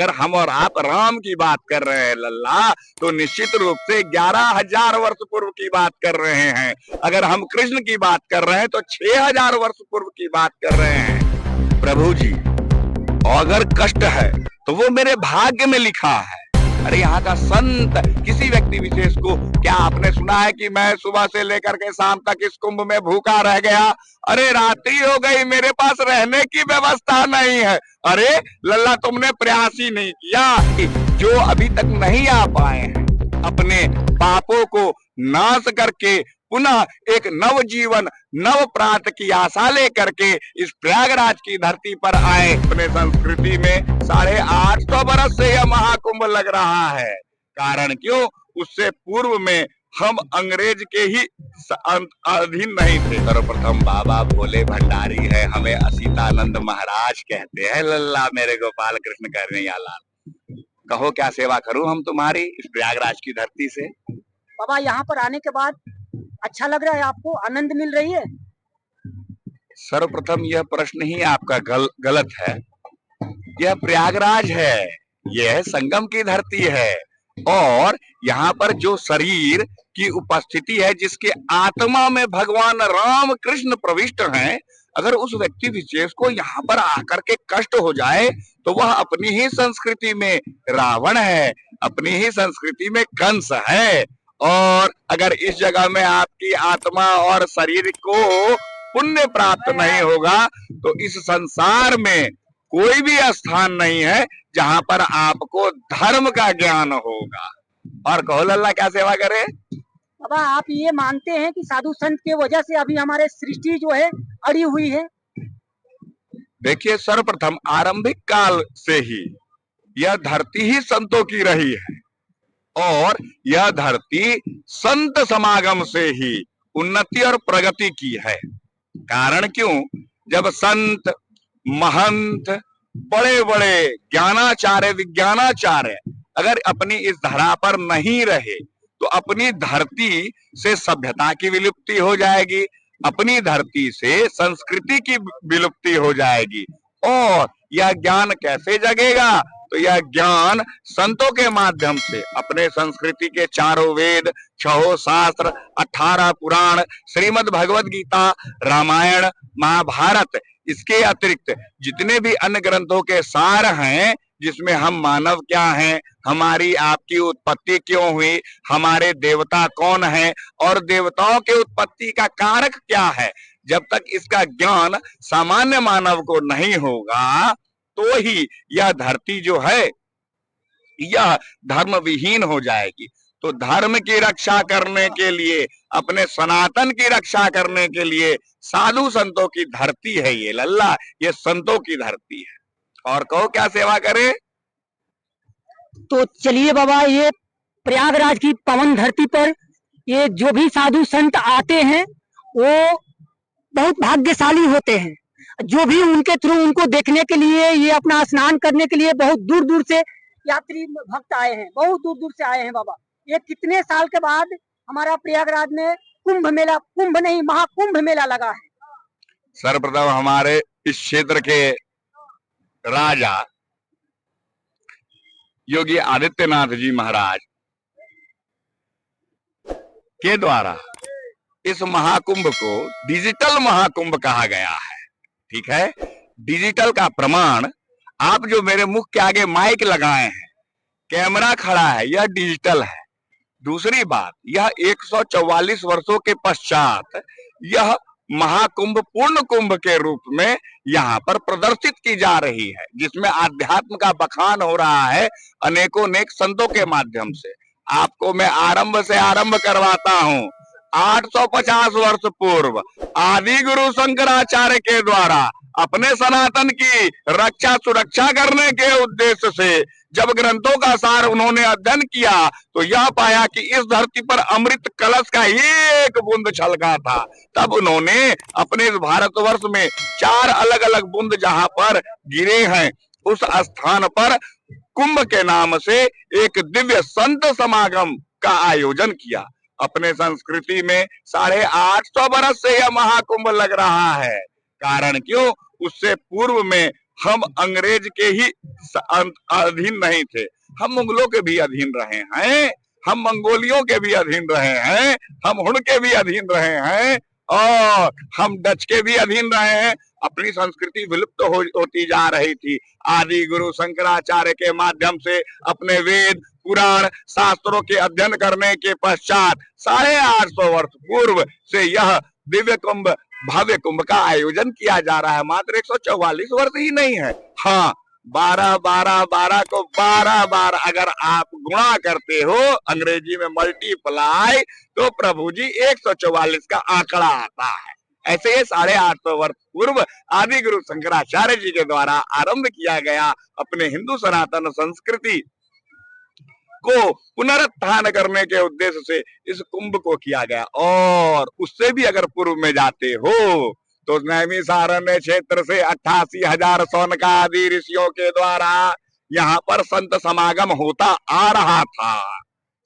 अगर हम और आप राम की बात कर रहे हैं लल्ला, तो निश्चित रूप से 11,000 वर्ष पूर्व की बात कर रहे हैं। अगर हम कृष्ण की बात कर रहे हैं तो 6,000 वर्ष पूर्व की बात कर रहे हैं। प्रभु जी, अगर कष्ट है तो वो मेरे भाग्य में लिखा है। अरे यहाँ का संत किसी व्यक्ति विशेष को, क्या आपने सुना है कि मैं सुबह से लेकर के शाम तक इस कुंभ में भूखा रह गया, अरे रात्रि हो गई, मेरे पास रहने की व्यवस्था नहीं है। अरे लल्ला, तुमने प्रयास ही नहीं किया। जो अभी तक नहीं आ पाए हैं, अपने पापों को नाश करके पुनः एक नव जीवन, नव प्रात की आशा लेकर के इस प्रयागराज की धरती पर आए। अपने संस्कृति में 850 बरस से यह महाकुंभ लग रहा है। कारण क्यों? उससे पूर्व में हम अंग्रेज के ही अधीन नहीं थे। सर्वप्रथम बाबा भोले भंडारी है, हमें असीतानंद महाराज कहते हैं। लल्ला मेरे गोपाल कृष्ण कन्हैया लाल, कहो क्या सेवा करूं हम तुम्हारी इस प्रयागराज की धरती से। बाबा, यहाँ पर आने के बाद अच्छा लग रहा है आपको? आनंद मिल रही है? सर्वप्रथम यह प्रश्न ही आपका गलत है। यह प्रयागराज है, यह संगम की धरती है, और यहाँ पर जो शरीर की उपस्थिति है, जिसके आत्मा में भगवान राम कृष्ण प्रविष्ट हैं, अगर उस व्यक्ति विशेष को यहाँ पर आकर के कष्ट हो जाए तो वह अपनी ही संस्कृति में रावण है, अपनी ही संस्कृति में कंस है। और अगर इस जगह में आपकी आत्मा और शरीर को पुण्य प्राप्त नहीं होगा तो इस संसार में कोई भी स्थान नहीं है जहां पर आपको धर्म का ज्ञान होगा। और कहो लल्ला, क्या सेवा करे? बाबा, आप ये मानते हैं कि साधु संत के वजह से अभी हमारे सृष्टि जो है अड़ी हुई है? देखिए, सर्वप्रथम आरंभिक काल से ही यह धरती ही संतों की रही है, और यह धरती संत समागम से ही उन्नति और प्रगति की है। कारण क्यों? जब संत महंत, बड़े बड़े ज्ञानाचार्य, विज्ञानाचार्य अगर अपनी इस धरा पर नहीं रहे तो अपनी धरती से सभ्यता की विलुप्ति हो जाएगी, अपनी धरती से संस्कृति की विलुप्ति हो जाएगी। और यह ज्ञान कैसे जगेगा? तो यह ज्ञान संतों के माध्यम से, अपने संस्कृति के 4 वेद, 6 शास्त्र, 18 पुराण, श्रीमद् भगवद गीता, रामायण, महाभारत, इसके अतिरिक्त जितने भी अन्य ग्रंथों के सार हैं, जिसमें हम मानव क्या हैं, हमारी आपकी उत्पत्ति क्यों हुई, हमारे देवता कौन हैं, और देवताओं के उत्पत्ति का कारक क्या है, जब तक इसका ज्ञान सामान्य मानव को नहीं होगा तो ही यह धरती जो है यह धर्म विहीन हो जाएगी। तो धर्म की रक्षा करने के लिए, अपने सनातन की रक्षा करने के लिए साधु संतों की धरती है ये लल्ला, ये संतों की धरती है। और कहो क्या सेवा करे? तो चलिए बाबा, ये प्रयागराज की पवन धरती पर ये जो भी साधु संत आते हैं वो बहुत भाग्यशाली होते हैं। जो भी उनके थ्रू उनको देखने के लिए, ये अपना स्नान करने के लिए बहुत दूर दूर से यात्री भक्त आए हैं, बहुत दूर दूर से आए हैं। बाबा, ये कितने साल के बाद हमारा प्रयागराज में कुंभ मेला, कुंभ नहीं महाकुंभ मेला लगा है? सर्वप्रथम हमारे इस क्षेत्र के राजा योगी आदित्यनाथ जी महाराज के द्वारा इस महाकुंभ को डिजिटल महाकुंभ कहा गया है। ठीक है, डिजिटल का प्रमाण, आप जो मेरे मुख के आगे माइक लगाए हैं, कैमरा खड़ा है, यह डिजिटल है। दूसरी बात, यह 144 वर्षों के पश्चात यह महाकुंभ पूर्ण कुंभ के रूप में यहाँ पर प्रदर्शित की जा रही है, जिसमें आध्यात्म का बखान हो रहा है अनेकों नेक संतों के माध्यम से। आपको मैं आरंभ से आरंभ करवाता हूँ। 850 वर्ष पूर्व आदि गुरु शंकराचार्य के द्वारा अपने सनातन की रक्षा सुरक्षा करने के उद्देश्य से जब ग्रंथों का सार उन्होंने अध्ययन किया तो यह पाया कि इस धरती पर अमृत कलश का एक बूंद छलका था। तब उन्होंने अपने इस भारतवर्ष में 4 अलग अलग बूंद जहां पर गिरे हैं, उस स्थान पर कुंभ के नाम से एक दिव्य संत समागम का आयोजन किया। अपने संस्कृति में 850 बरस से यह महाकुंभ लग रहा है। कारण क्यों? उससे पूर्व में हम अंग्रेज के ही अधीन नहीं थे, हम मुगलों के भी अधीन रहे हैं, हम मंगोलियों के भी अधीन रहे हैं, हम हुण के भी अधीन रहे हैं, और हम डच के भी अधीन रहे हैं। अपनी संस्कृति विलुप्त होती जा रही थी। आदि गुरु शंकराचार्य के माध्यम से अपने वेद पुराण शास्त्रों के अध्ययन करने के पश्चात 850 वर्ष पूर्व से यह दिव्य कुंभ भव्य कुंभ का आयोजन किया जा रहा है। मात्र 144 वर्ष ही नहीं है, हाँ 12 को 12 अगर आप गुणा करते हो, अंग्रेजी में मल्टीप्लाई, तो प्रभु जी 144 का आंकड़ा आता है। ऐसे ही 850 वर्ष पूर्व आदि गुरु शंकराचार्य जी के द्वारा आरंभ किया गया अपने हिंदू सनातन संस्कृति को पुनरुत्थान करने के उद्देश्य से इस कुंभ को किया गया। और उससे भी अगर पूर्व में जाते हो तो नैमिषारण्य क्षेत्र से 88,000 सौनकादि ऋषियों के द्वारा यहाँ पर संत समागम होता आ रहा था।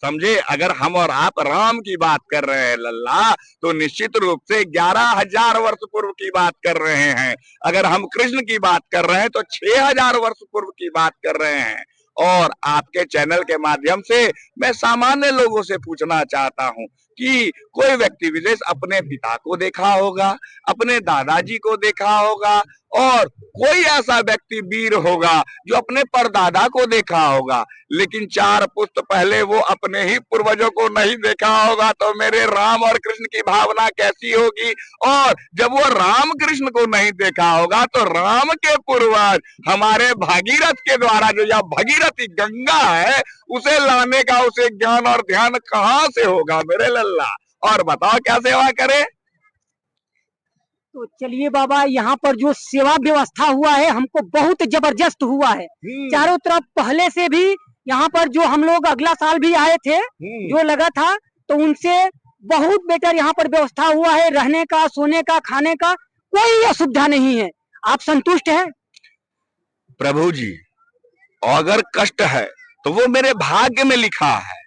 समझे, अगर हम और आप राम की बात कर रहे हैं लल्ला, तो निश्चित रूप से 11,000 वर्ष पूर्व की बात कर रहे हैं। अगर हम कृष्ण की बात कर रहे हैं तो 6,000 वर्ष पूर्व की बात कर रहे हैं। और आपके चैनल के माध्यम से मैं सामान्य लोगों से पूछना चाहता हूं कि कोई व्यक्ति विशेष अपने पिता को देखा होगा, अपने दादाजी को देखा होगा, और कोई ऐसा व्यक्ति वीर होगा जो अपने परदादा को देखा होगा, लेकिन 4 पुश्त पहले वो अपने ही पूर्वजों को नहीं देखा होगा। तो मेरे राम और कृष्ण की भावना कैसी होगी? और जब वो राम कृष्ण को नहीं देखा होगा तो राम के पूर्वज हमारे भागीरथ के द्वारा जो यह भगीरथी गंगा है, उसे लाने का उसे ज्ञान और ध्यान कहाँ से होगा मेरे लल्ला? और बताओ क्या सेवा करे? तो चलिए बाबा, यहाँ पर जो सेवा व्यवस्था हुआ है हमको बहुत जबरदस्त हुआ है। चारों तरफ पहले से भी यहाँ पर जो हम लोग अगला साल भी आए थे, जो लगा था, तो उनसे बहुत बेटर यहाँ पर व्यवस्था हुआ है। रहने का, सोने का, खाने का कोई असुविधा नहीं है। आप संतुष्ट हैं? प्रभु जी, अगर कष्ट है तो वो मेरे भाग्य में लिखा है,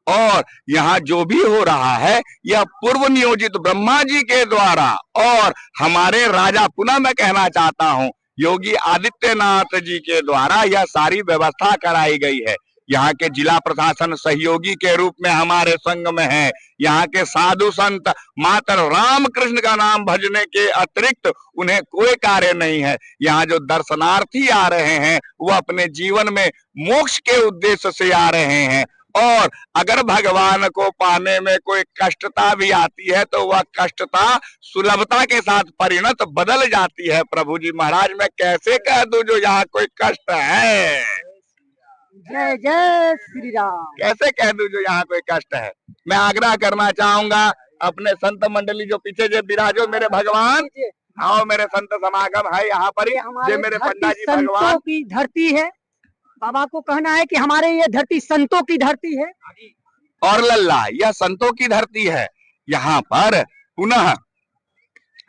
और यहाँ जो भी हो रहा है यह पूर्व नियोजित ब्रह्मा जी के द्वारा और हमारे राजा, पुनः मैं कहना चाहता हूँ, योगी आदित्यनाथ जी के द्वारा यह सारी व्यवस्था कराई गई है। यहाँ के जिला प्रशासन सहयोगी के रूप में हमारे संग में है। यहाँ के साधु संत मात्र राम कृष्ण का नाम भजने के अतिरिक्त उन्हें कोई कार्य नहीं है। यहाँ जो दर्शनार्थी आ रहे हैं वो अपने जीवन में मोक्ष के उद्देश्य से आ रहे हैं, और अगर भगवान को पाने में कोई कष्टता भी आती है तो वह कष्टता सुलभता के साथ परिणत बदल जाती है। प्रभु जी महाराज, मैं कैसे कह दूं जो यहाँ कोई कष्ट है? जय जय श्री राम। कैसे कह दूं जो यहाँ कोई कष्ट है? मैं आग्रह करना चाहूंगा अपने संत मंडली जो पीछे जो विराजो मेरे भगवान, आओ मेरे संत समागम है यहाँ पर ही, ये मेरे पंडा जी भगवान की धरती है। बाबा को कहना है कि हमारे ये धरती संतों की धरती है। और लल्ला, यह संतों की धरती है। यहाँ पर पुनः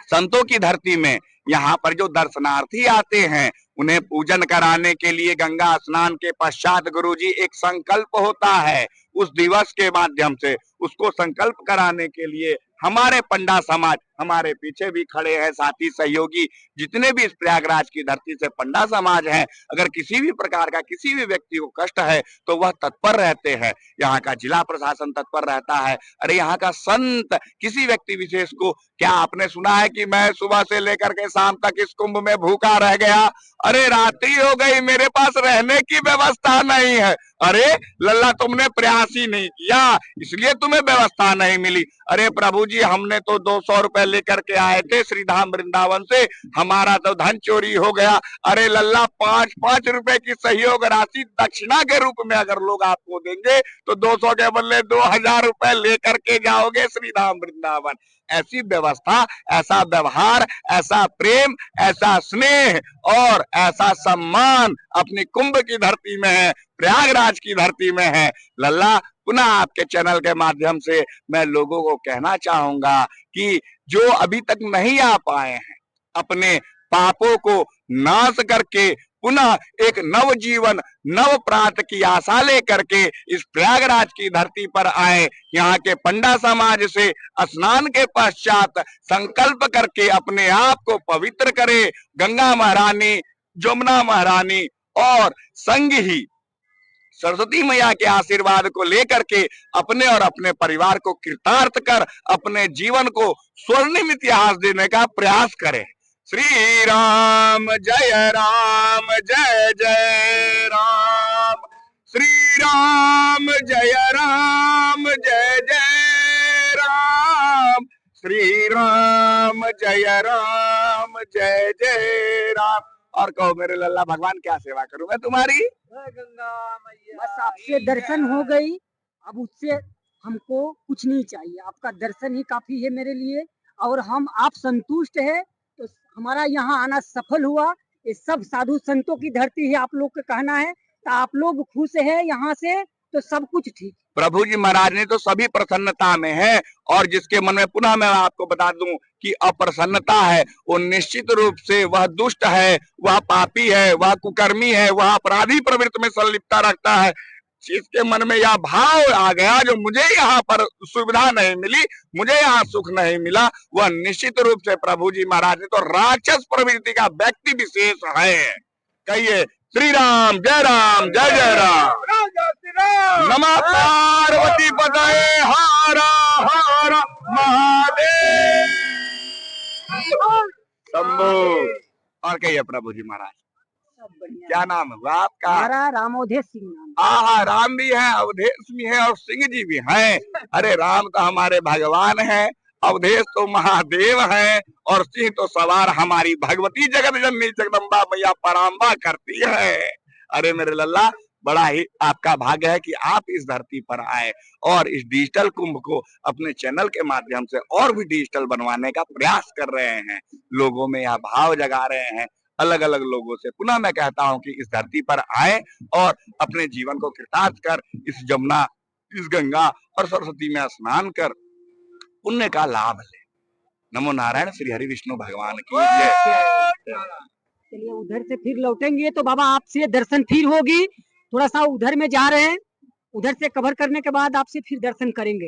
संतों की धरती में यहाँ पर जो दर्शनार्थी आते हैं उन्हें पूजन कराने के लिए गंगा स्नान के पश्चात गुरुजी एक संकल्प होता है। उस दिवस के माध्यम से उसको संकल्प कराने के लिए हमारे पंडा समाज हमारे पीछे भी खड़े हैं, साथी सहयोगी जितने भी इस प्रयागराज की धरती से पंडा समाज हैं। अगर किसी भी प्रकार का किसी भी व्यक्ति को कष्ट है तो वह तत्पर रहते हैं। यहाँ का जिला प्रशासन तत्पर रहता है। अरे यहाँ का संत किसी व्यक्ति विशेष को, क्या आपने सुना है कि मैं सुबह से लेकर के शाम तक इस कुंभ में भूखा रह गया? अरे रात्रि हो गई, मेरे पास रहने की व्यवस्था नहीं है। अरे लल्ला, तुमने प्रयास ही नहीं किया इसलिए तुम्हें व्यवस्था नहीं मिली। अरे प्रभु जी, हमने तो 200 रुपए लेकर के आए थे श्रीधाम वृंदावन से, हमारा तो धन चोरी हो गया। अरे लल्ला, 5-5 रुपए की सहयोग राशि दक्षिणा के रूप में अगर लोग आपको देंगे तो 200 के बदले 2,000 रुपए लेकर के जाओगे श्रीधाम वृंदावन। ऐसी व्यवस्था, ऐसा व्यवहार, ऐसा प्रेम, ऐसा स्नेह और ऐसा सम्मान अपनी कुंभ की धरती में है, प्रयागराज की धरती में है। लल्ला, पुनः आपके चैनल के माध्यम से मैं लोगों को कहना चाहूंगा कि जो अभी तक नहीं आ पाए हैं, अपने पापों को नाश करके पुनः एक नव जीवन, नव प्रात की आशा लेकर के इस प्रयागराज की धरती पर आए। यहाँ के पंडा समाज से स्नान के पश्चात संकल्प करके अपने आप को पवित्र करे। गंगा महारानी जमुना महारानी और संग ही सरस्वती मैया के आशीर्वाद को लेकर के अपने और अपने परिवार को कृतार्थ कर अपने जीवन को स्वर्णिम इतिहास देने का प्रयास करें। श्री राम जय जय राम, श्री राम जय जय राम, श्री राम जय जय राम। और कहो मेरे लल्ला भगवान क्या सेवा करूं मैं तुम्हारी। बस आपसे दर्शन हो गई, अब उससे हमको कुछ नहीं चाहिए, आपका दर्शन ही काफी है मेरे लिए। और हम आप संतुष्ट है तो हमारा यहाँ आना सफल हुआ। ये सब साधु संतों की धरती है, आप लोग का कहना है, तो आप लोग खुश है यहाँ से तो सब कुछ ठीक। प्रभु जी महाराज ने तो सभी प्रसन्नता में है, और जिसके मन में पुनः मैं आपको बता दूं कि अप्रसन्नता है वो निश्चित रूप से वह दुष्ट है, वह पापी है, वह कुकर्मी है, वह अपराधी प्रवृत्ति में संलिप्तता रखता है। जिसके मन में यह भाव आ गया जो मुझे यहाँ पर सुविधा नहीं मिली, मुझे यहाँ सुख नहीं मिला, वह निश्चित रूप से प्रभु जी महाराज ने तो राक्षस प्रवृत्ति का व्यक्ति विशेष है। कहिए श्री राम जय जय राम, नमः पार्वती पतये हर हर महादेव शंभो। और कहिए प्रभु जी महाराज क्या नाम है आपका? हमारा रामोधेश सिंह नाम। हाँ राम भी है, अवधेश भी है और सिंह जी भी हैं। अरे राम तो हमारे भगवान है, अवधेश तो महादेव है और सिंह तो सवार हमारी भगवती जगत जननी जगदम्बा मैया पराम्बा करती है। अरे मेरे लल्ला बड़ा ही आपका भाग्य है कि आप इस धरती पर आए और इस डिजिटल कुंभ को अपने चैनल के माध्यम से और भी डिजिटल बनवाने का प्रयास कर रहे हैं, लोगों में यह भाव जगा रहे हैं। अलग अलग लोगों से पुनः मैं कहता हूं कि इस धरती पर आए और अपने जीवन को कृतार्थ कर इस जमुना, इस गंगा और सरस्वती में स्नान कर पुण्य का लाभ ले। नमो नारायण, श्री हरि विष्णु भगवान की जय। चलिए उधर से फिर लौटेंगे तो बाबा आपसे दर्शन फिर होगी। थोड़ा सा उधर में जा रहे हैं, उधर से कवर करने के बाद आपसे फिर दर्शन करेंगे।